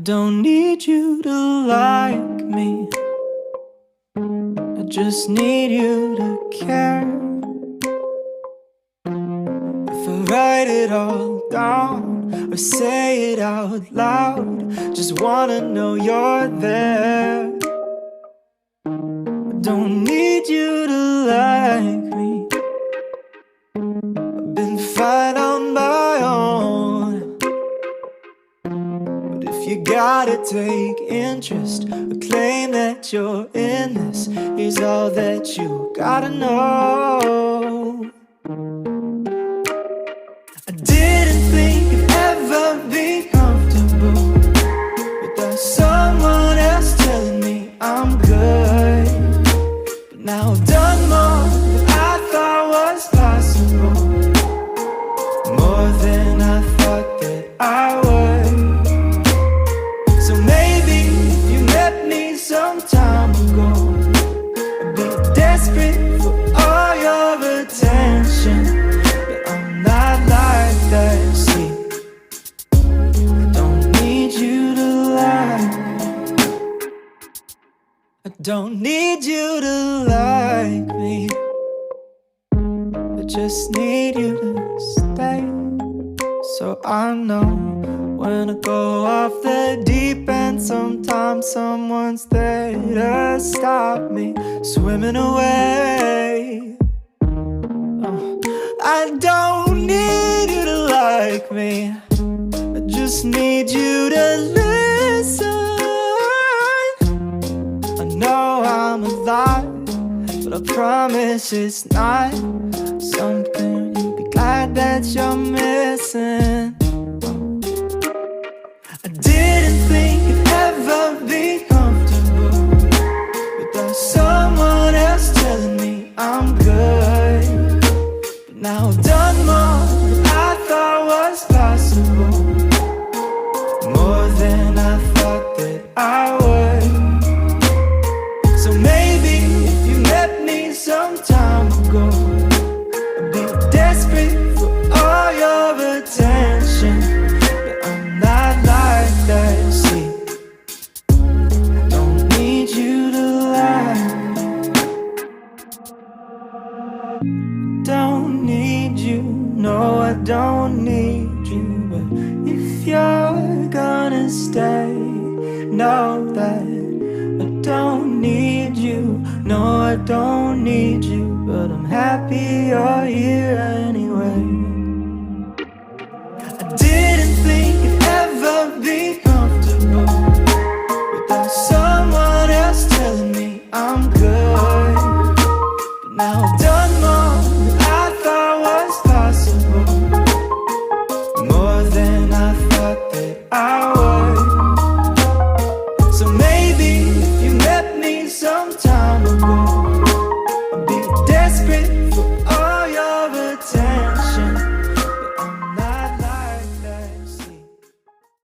don't need you to like me, I just need you to care. If I write it all down or say it out loud, just wanna know you're there. I don't need you to like me, I've been fine on my own. But if you gotta take interest or claim that you're in this, here's all that you gotta know. I didn't think I'd ever be comfortable without someone else telling me I'm good. But now I've done more than I thought was possible, more than I thought that I would. So maybe if you met me some time ago, I'd be desperate for all your attention. But I'm not like that, see. I don't need you to like me, I don't need you to like me, I just need you to stay. So I know when I go off the deep end, sometimes someone's there to stop me swimming away. I don't need you to like me, I just need you to listen. I know I'm alive, but I promise it's not something you'd be glad that you're missing. I didn't think I'd ever be comfortable without someone else telling me I'm good. But now I've done more than I thought was possible, more than I thought that I would. So maybe if you met me some time ago, I'd be desperate for all your attention. But I'm not like that, see. I don't need you to like me, don't need you, no I don't need you. But if you're gonna stay, know that I don't need you, no I don't need you. But I'm happy you're here anyway.